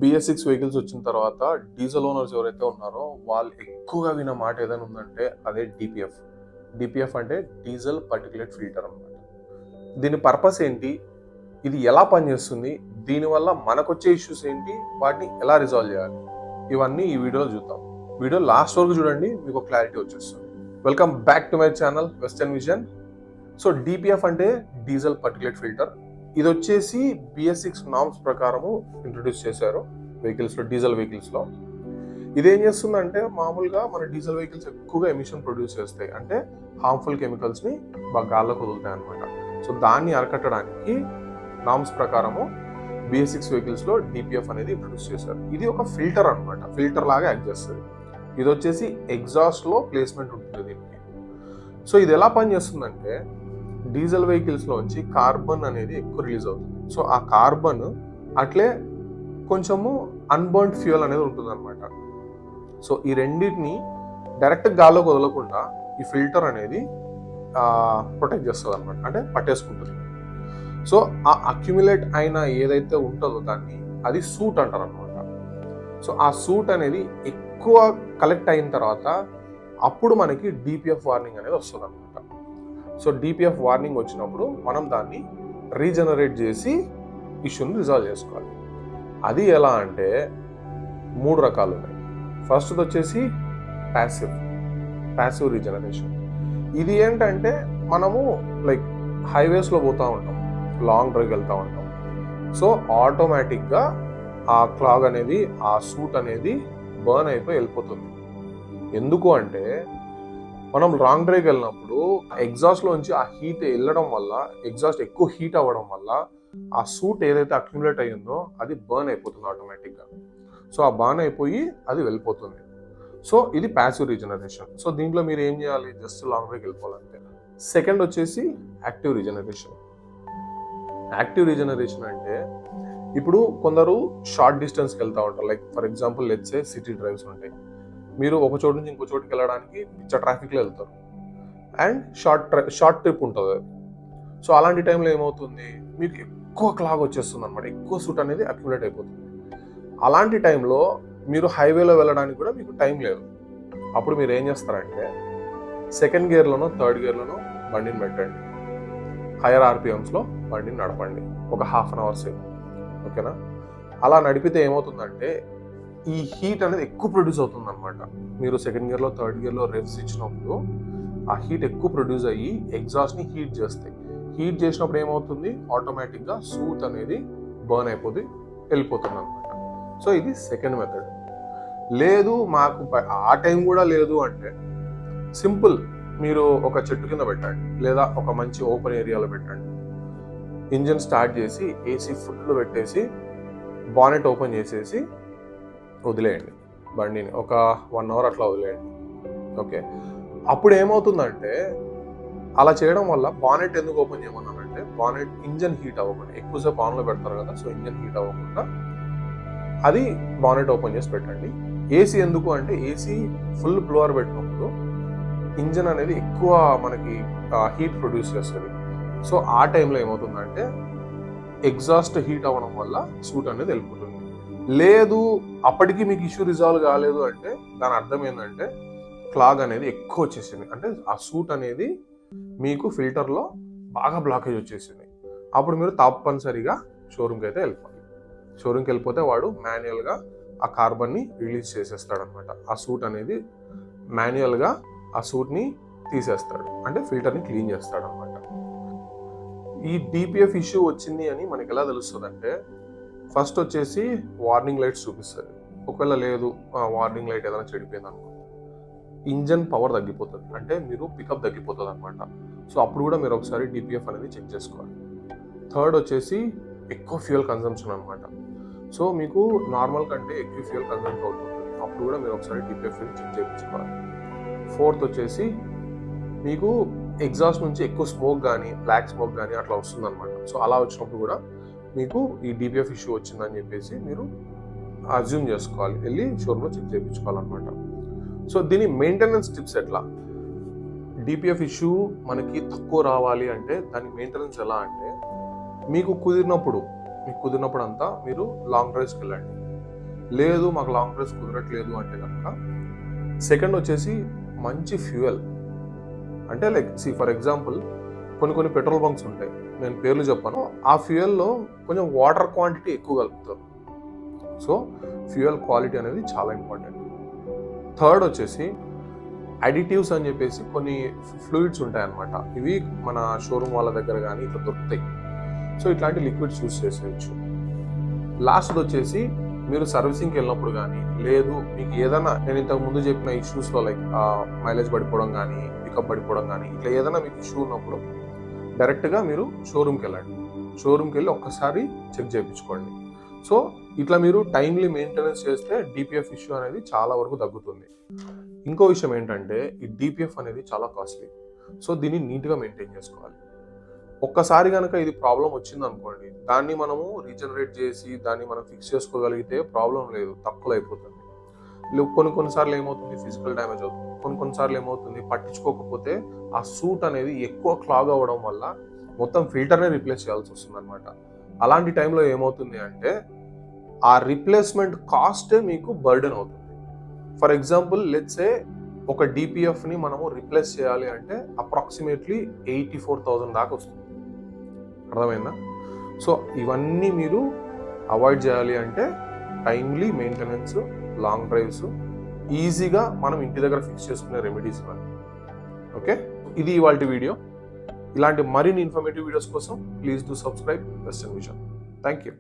BS6 vehicles వచ్చిన తర్వాత diesel owners ఎవరైతే ఉన్నారో వాళ్ళు ఎక్కువగా విన్న మాట ఏదైనా ఉందంటే అదే DPF. DPF అంటే డీజిల్ పర్టిక్యులేట్ ఫిల్టర్ అనమాట. దీని పర్పస్ ఏంటి, ఇది ఎలా పనిచేస్తుంది, దీనివల్ల మనకొచ్చే ఇష్యూస్ ఏంటి, వాటిని ఎలా రిజాల్వ్ చేయాలి, ఇవన్నీ ఈ వీడియోలో చూద్దాం. వీడియో లాస్ట్ వరకు చూడండి, మీకు క్లారిటీ వచ్చేస్తుంది. Welcome back to my channel western vision. So DPF అంటే డీజిల్ పర్టిక్యులేట్ ఫిల్టర్. ఇది వచ్చేసి BS6 నార్మ్స్ ప్రకారము ఇంట్రొడ్యూస్ చేశారు వెహికల్స్లో, డీజిల్ వెహికల్స్లో. ఇదేం చేస్తుందంటే మామూలుగా మన డీజిల్ వెహికల్స్ ఎక్కువగా ఎమిషన్ ప్రొడ్యూస్ చేస్తాయి, అంటే హార్మ్ఫుల్ కెమికల్స్ని బాగా గాల్లోకి వదులుతాయి అనమాట. సో దాన్ని అరికట్టడానికి నార్మ్స్ ప్రకారము BS6 వెహికల్స్లో DPF అనేది ఇంట్రొడ్యూస్ చేశారు. ఇది ఒక ఫిల్టర్ అనమాట, ఫిల్టర్ లాగా యాక్ట్ చేస్తుంది. ఇది వచ్చేసి ఎగ్జాస్ట్లో ప్లేస్మెంట్ ఉంటుంది దీనికి. సో ఇది ఎలా పనిచేస్తుందంటే డీజిల్ వెహికల్స్లోంచి కార్బన్ అనేది ఎక్కువ రిలీజ్ అవుతుంది. సో ఆ కార్బన్ అట్లే కొంచెము అన్బర్న్డ్ ఫ్యూయల్ అనేది ఉంటుంది అనమాట. సో ఈ రెండింటిని డైరెక్ట్ గాల్లోకి వదలకుండా ఈ ఫిల్టర్ అనేది ప్రొటెక్ట్ చేస్తుంది అనమాట, అంటే పట్టేసుకుంటుంది. సో ఆ అక్యుములేట్ అయిన ఏదైతే ఉంటుందో దాన్ని అది సూట్ అంటారు అనమాట. సో ఆ సూట్ అనేది ఎక్కువ కలెక్ట్ అయిన తర్వాత అప్పుడు మనకి DPF వార్నింగ్ అనేది వస్తుంది అనమాట. సో DPF వార్నింగ్ వచ్చినప్పుడు మనం దాన్ని రీజనరేట్ చేసి ఇష్యూని రిజాల్వ్ చేసుకోవాలి. అది ఎలా అంటే 3 రకాలు ఉన్నాయి. ఫస్ట్ వచ్చేసి ప్యాసివ్ రీజనరేషన్. ఇది ఏంటంటే మనము లైక్ హైవేస్లో పోతూ ఉంటాం, లాంగ్ డ్రైవ్ వెళ్తూ ఉంటాం. సో ఆటోమేటిక్గా ఆ క్లాగ్ అనేది, ఆ సూట్ అనేది బర్న్ అయిపోయి వెళ్ళిపోతుంది. ఎందుకు అంటే మనం లాంగ్ డ్రైవ్కి వెళ్ళినప్పుడు ఎగ్జాస్ట్లోంచి ఆ హీట్ వెళ్ళడం వల్ల, ఎగ్జాస్ట్ ఎక్కువ హీట్ అవ్వడం వల్ల ఆ సూట్ ఏదైతే అక్యుములేట్ అయ్యిందో అది బర్న్ అయిపోతుంది ఆటోమేటిక్గా. సో ఆ బర్న్ అయిపోయి అది వెళ్ళిపోతుంది. సో ఇది ప్యాసివ్ రీజనరేషన్. సో దీంట్లో మీరు ఏం చేయాలి, జస్ట్ లాంగ్ డ్రైవ్కి వెళ్ళిపోవాలంటే. సెకండ్ వచ్చేసి యాక్టివ్ రీజనరేషన్. యాక్టివ్ రీజనరేషన్ అంటే ఇప్పుడు కొందరు షార్ట్ డిస్టెన్స్కి వెళ్తూ ఉంటారు. Like for example let's say city drives ఉంటాయి. మీరు ఒక చోటు నుంచి ఇంకో చోటుకి వెళ్ళడానికి ట్రాఫిక్లో వెళ్తారు, అండ్ షార్ట్ ట్రిప్ ఉంటుంది అది. సో అలాంటి టైంలో ఏమవుతుంది, మీకు ఎక్కువ క్లాగ్ వచ్చేస్తుంది అనమాట, ఎక్కువ సూట్ అనేది అక్యుములేట్ అయిపోతుంది. అలాంటి టైంలో మీరు హైవేలో వెళ్ళడానికి కూడా మీకు టైం లేదు. అప్పుడు మీరు ఏం చేస్తారంటే సెకండ్ గేర్లోనో థర్డ్ గేర్లోనో బండిని పెట్టండి, హైయర్ RPMస్లో బండిని నడపండి ఒక హాఫ్ అన్ అవర్ సేపు, ఓకేనా. అలా నడిపితే ఏమవుతుందంటే ఈ హీట్ అనేది ఎక్కువ ప్రొడ్యూస్ అవుతుంది అనమాట. మీరు సెకండ్ గేర్లో థర్డ్ గేర్లో రేవ్స్ ఇచ్చినప్పుడు ఆ హీట్ ఎక్కువ ప్రొడ్యూస్ అయ్యి ఎగ్జాస్ట్ని హీట్ చేస్తాయి. హీట్ చేసినప్పుడు ఏమవుతుంది, ఆటోమేటిక్గా సూట్ అనేది బర్న్ అయిపోయి వెళ్ళిపోతుంది అనమాట. సో ఇది సెకండ్ మెథడ్. లేదు మాకు ఆ టైం కూడా లేదు అంటే సింపుల్, మీరు ఒక చెట్టు కింద పెట్టండి, లేదా ఒక మంచి ఓపెన్ ఏరియాలో పెట్టండి. ఇంజిన్ స్టార్ట్ చేసి AC ఫుల్ పెట్టేసి బానెట్ ఓపెన్ చేసేసి వదిలేయండి బండిని, ఒక 1 అవర్ అట్లా వదిలేయండి, ఓకే. అప్పుడు ఏమవుతుందంటే అలా చేయడం వల్ల బానెట్ ఎందుకు ఓపెన్ చేయమన్నానంటే బానెట్ ఇంజన్ హీట్ అవ్వకుండా, ఎక్కువసేపు ఆన్లో పెడతారు కదా, సో ఇంజన్ హీట్ అవ్వకుండా అది బానెట్ ఓపెన్ చేసి పెట్టండి. AC ఎందుకు అంటే AC ఫుల్ బ్లోవర్ పెట్టినప్పుడు ఇంజన్ అనేది ఎక్కువ మనకి హీట్ ప్రొడ్యూస్ చేస్తుంది. సో ఆ టైంలో ఏమవుతుందంటే ఎగ్జాస్ట్ హీట్ అవ్వడం వల్ల సూట్ అనేది వెళ్ళిపోతుంది. లేదు అప్పటికి మీకు ఇష్యూ రిజాల్వ్ కాలేదు అంటే దాని అర్థం ఏంటంటే క్లాగ్ అనేది ఎక్కువ వచ్చేసింది, అంటే ఆ సూట్ అనేది మీకు ఫిల్టర్లో బాగా బ్లాకేజ్ వచ్చేసింది. అప్పుడు మీరు తప్పనిసరిగా షోరూమ్కి అయితే వెళ్ళిపోవాలి. షోరూమ్కి వెళ్ళిపోతే వాడు మాన్యువల్గా ఆ కార్బన్ని రిలీజ్ చేసేస్తాడనమాట. ఆ సూట్ అనేది మాన్యువల్గా ఆ సూట్ని తీసేస్తాడు, అంటే ఫిల్టర్ని క్లీన్ చేస్తాడనమాట. ఈ DPF ఇష్యూ వచ్చింది అని మనకి ఎలా తెలుస్తుంది అంటే ఫస్ట్ వచ్చేసి వార్నింగ్ లైట్స్ చూపిస్తుంది. ఒకవేళ లేదు, వార్నింగ్ లైట్ ఏదైనా చెడిపోయింది అనుకో, ఇంజన్ పవర్ తగ్గిపోతుంది, అంటే మీరు పికప్ తగ్గిపోతుంది అనమాట. సో అప్పుడు కూడా మీరు ఒకసారి DPF అనేది చెక్ చేసుకోవాలి. థర్డ్ వచ్చేసి ఎక్కువ ఫ్యూయల్ కన్సంప్షన్ అనమాట. సో మీకు నార్మల్ కంటే ఎక్కువ ఫ్యూయల్ కన్సంప్ట్ అవుతుంది, అప్పుడు కూడా మీరు ఒకసారి DPF చెక్ చేయించుకోవాలి. ఫోర్త్ వచ్చేసి మీకు ఎగ్జాస్ట్ నుంచి ఎక్కువ స్మోక్ కానీ, బ్లాక్ స్మోక్ కానీ అట్లా వస్తుంది అనమాట. సో అలా వచ్చినప్పుడు కూడా మీకు ఈ DPF ఇష్యూ వచ్చిందని చెప్పేసి మీరు అజ్యూమ్ చేసుకోవాలి, వెళ్ళి షోరూమ్లో చెక్ చేయించుకోవాలన్నమాట. సో దీని మెయింటెనెన్స్ టిప్స్ ఎట్లా, DPF ఇష్యూ మనకి తక్కువ రావాలి అంటే దాని మెయింటెనెన్స్ ఎలా అంటే మీకు కుదిరినప్పుడు మీకు కుదిరినప్పుడు అంతా మీరు లాంగ్ డ్రైవ్స్కి వెళ్ళండి. లేదు మాకు లాంగ్ డ్రైవ్స్ కుదరట్లేదు అంటే కనుక సెకండ్ వచ్చేసి మంచి ఫ్యూయల్. అంటే లైక్ ఫర్ ఎగ్జాంపుల్ కొన్ని పెట్రోల్ బంక్స్ ఉంటాయి, నేను పేర్లు చెప్పాను, ఆ ఫ్యూయల్లో కొంచెం వాటర్ క్వాంటిటీ ఎక్కువ కలుపుతారు. సో ఫ్యూయల్ క్వాలిటీ అనేది చాలా ఇంపార్టెంట్. థర్డ్ వచ్చేసి అడిటివ్స్ అని చెప్పేసి కొన్ని ఫ్లూయిడ్స్ ఉంటాయి అన్నమాట. ఇవి మన షోరూమ్ వాళ్ళ దగ్గర కానీ ఇట్లా దొరుకుతాయి. సో ఇట్లాంటి లిక్విడ్స్ యూస్ చేసేయచ్చు. లాస్ట్ వచ్చేసి మీరు సర్వీసింగ్కి వెళ్ళినప్పుడు కానీ, లేదు మీకు ఏదైనా నేను ఇంతకు ముందు చెప్పిన ఇష్యూస్లో లైక్ మైలేజ్ పడిపోవడం కానీ, పికప్ పడిపోవడం కానీ, ఇట్లా ఏదైనా మీకు ఇష్యూ ఉన్నప్పుడు డైరెక్ట్గా మీరు షోరూమ్కి వెళ్ళండి. షోరూమ్కి వెళ్ళి ఒక్కసారి చెక్ చేయించుకోండి. సో ఇట్లా మీరు టైమ్లీ మెయింటెనెన్స్ చేస్తే డిపిఎఫ్ ఇష్యూ అనేది చాలా వరకు తగ్గుతుంది. ఇంకో విషయం ఏంటంటే ఈ డిపిఎఫ్ అనేది చాలా కాస్ట్లీ. సో దీన్ని నీట్గా మెయింటైన్ చేసుకోవాలి. ఒక్కసారి కనుక ఇది ప్రాబ్లం వచ్చింది అనుకోండి, దాన్ని మనము రీజనరేట్ చేసి దాన్ని మనం ఫిక్స్ చేసుకోగలిగితే ప్రాబ్లం లేదు, తక్కువ అయిపోతుంది. కొన్నిసార్లు ఏమవుతుంది, ఫిజికల్ డ్యామేజ్ అవుతుంది. కొన్నిసార్లు ఏమవుతుంది, పట్టించుకోకపోతే ఆ సూట్ అనేది ఎక్కువ క్లాగ్ అవ్వడం వల్ల మొత్తం ఫిల్టర్నే రీప్లేస్ చేయాల్సి వస్తుంది అనమాట. అలాంటి టైంలో ఏమవుతుంది అంటే ఆ రీప్లేస్మెంట్ కాస్టే మీకు బర్డెన్ అవుతుంది. ఫర్ ఎగ్జాంపుల్ లెట్సే ఒక డిపిఎఫ్ని మనము రీప్లేస్ చేయాలి అంటే అప్రాక్సిమేట్లీ 84,000 దాకా వస్తుంది. అర్థమైందా? సో ఇవన్నీ మీరు అవాయిడ్ చేయాలి అంటే టైమ్లీ మెయింటెనెన్స్, లాంగ్ డ్రైవ్స్, ఈజీగా మనం ఇంటి దగ్గర ఫిక్స్ చేసుకునే రెమెడీస్ ఇవన్నీ. ఓకే, ఇది ఇవాల్టి వీడియో. ఇలాంటి మరిన్ని ఇన్ఫర్మేటివ్ వీడియోస్ కోసం please do subscribe western vision. Thank you.